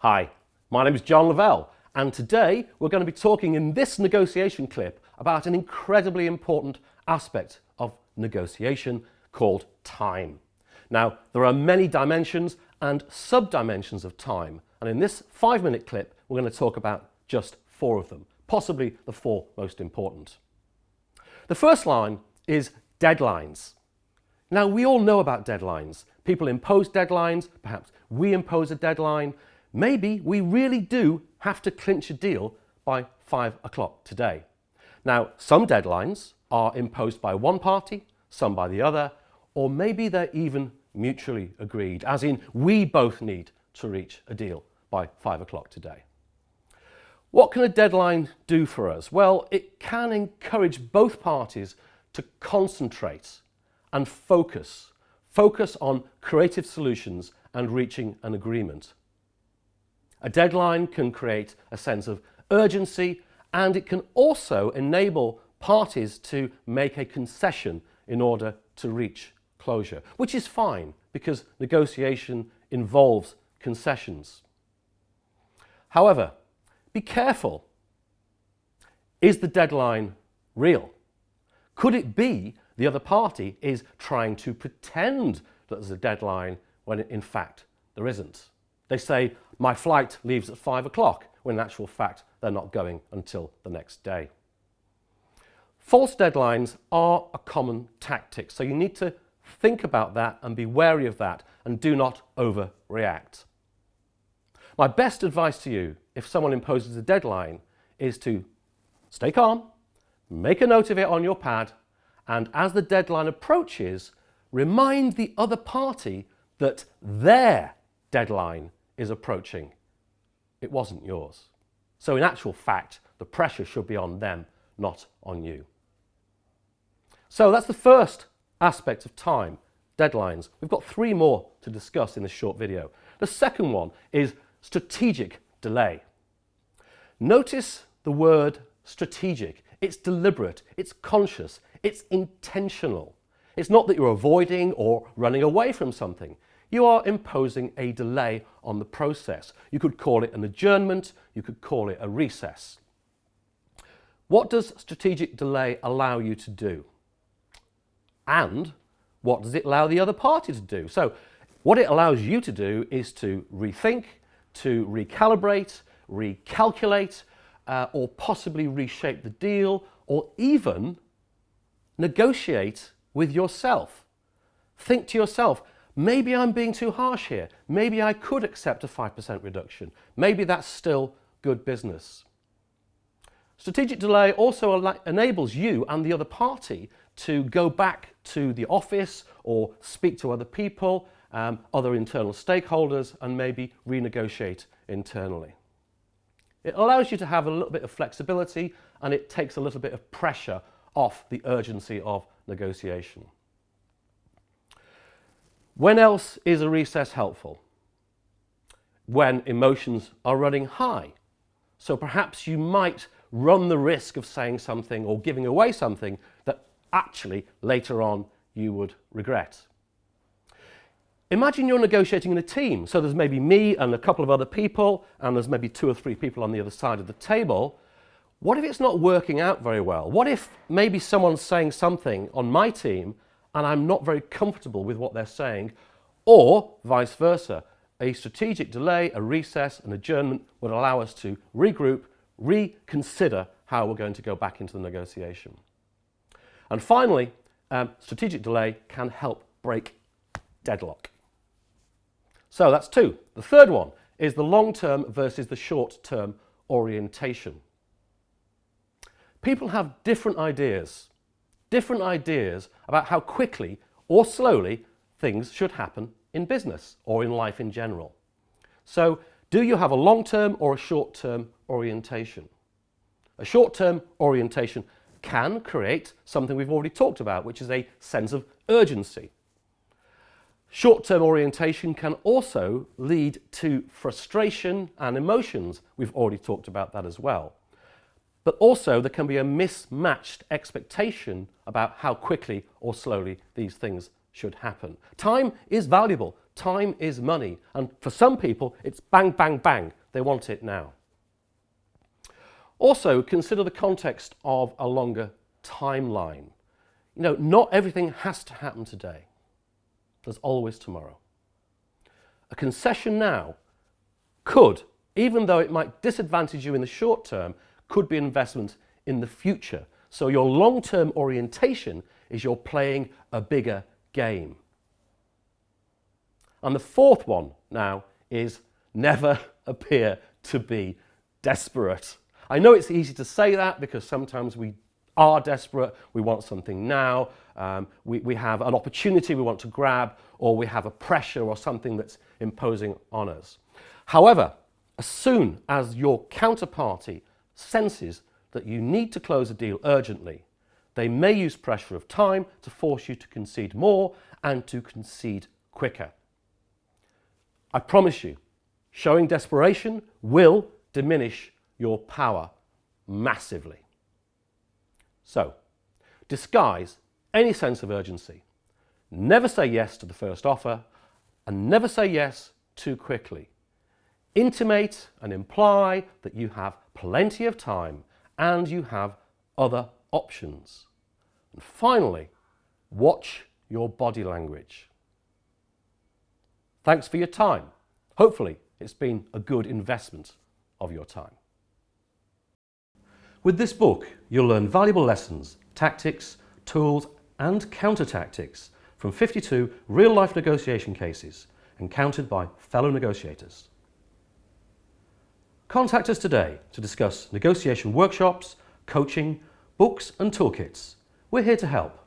Hi, my name is John Lavelle, and today we're going to be talking in this negotiation clip about an incredibly important aspect of negotiation called time. Now, there are many dimensions and sub-dimensions of time, and in this 5-minute clip we're going to talk about just 4 of them, possibly the 4 most important. The first line is deadlines. Now, we all know about deadlines. People impose deadlines, perhaps we impose a deadline. Maybe we really do have to clinch a deal by 5 o'clock today. Now, some deadlines are imposed by one party, some by the other, or maybe they're even mutually agreed, as in we both need to reach a deal by 5 o'clock today. What can a deadline do for us? Well, it can encourage both parties to concentrate and focus on creative solutions and reaching an agreement. A deadline can create a sense of urgency, and it can also enable parties to make a concession in order to reach closure, which is fine because negotiation involves concessions. However, be careful. Is the deadline real? Could it be the other party is trying to pretend that there's a deadline when in fact there isn't? They say, my flight leaves at 5 o'clock, when in actual fact they're not going until the next day. False deadlines are a common tactic, so you need to think about that and be wary of that and do not overreact. My best advice to you, if someone imposes a deadline, is to stay calm, make a note of it on your pad, and as the deadline approaches, remind the other party that their deadline is approaching. It wasn't yours. So in actual fact, the pressure should be on them, not on you. So that's the first aspect of time, deadlines. We've got 3 more to discuss in this short video. The second one is strategic delay. Notice the word strategic. It's deliberate, it's conscious, it's intentional. It's not that you're avoiding or running away from something. You are imposing a delay on the process. You could call it an adjournment, you could call it a recess. What does strategic delay allow you to do? And what does it allow the other party to do? So what it allows you to do is to rethink, to recalibrate, recalculate, or possibly reshape the deal, or even negotiate with yourself. Think to yourself, maybe I'm being too harsh here. Maybe I could accept a 5% reduction. Maybe that's still good business. Strategic delay also enables you and the other party to go back to the office or speak to other people, other internal stakeholders, and maybe renegotiate internally. It allows you to have a little bit of flexibility, and it takes a little bit of pressure off the urgency of negotiation. When else is a recess helpful? When emotions are running high. So perhaps you might run the risk of saying something or giving away something that actually later on you would regret. Imagine you're negotiating in a team. So there's maybe me and a couple of other people, and there's maybe 2 or 3 people on the other side of the table. What if it's not working out very well? What if maybe someone's saying something on my team and I'm not very comfortable with what they're saying, or vice versa? A strategic delay, a recess, an adjournment would allow us to regroup, reconsider how we're going to go back into the negotiation. And finally, strategic delay can help break deadlock. So that's 2. The third one is the long-term versus the short-term orientation. People have different ideas about how quickly or slowly things should happen in business or in life in general. So do you have a long-term or a short-term orientation? A short-term orientation can create something we've already talked about, which is a sense of urgency. Short-term orientation can also lead to frustration and emotions. We've already talked about that as well. But also there can be a mismatched expectation about how quickly or slowly these things should happen. Time is valuable. Time is money, and for some people, it's bang, bang, bang. They want it now. Also, consider the context of a longer timeline. You know, not everything has to happen today. There's always tomorrow. A concession now could, even though it might disadvantage you in the short term, could be an investment in the future. So your long-term orientation is you're playing a bigger game. And the fourth one now is never appear to be desperate. I know it's easy to say that because sometimes we are desperate, we want something now, we have an opportunity we want to grab, or we have a pressure or something that's imposing on us. However, as soon as your counterparty senses that you need to close a deal urgently, they may use pressure of time to force you to concede more and to concede quicker. I promise you, showing desperation will diminish your power massively. So, disguise any sense of urgency. Never say yes to the first offer, and never say yes too quickly. Intimate and imply that you have plenty of time and you have other options. And finally, watch your body language. Thanks for your time. Hopefully, it's been a good investment of your time. With this book, you'll learn valuable lessons, tactics, tools, and counter-tactics from 52 real-life negotiation cases encountered by fellow negotiators. Contact us today to discuss negotiation workshops, coaching, books, and toolkits. We're here to help.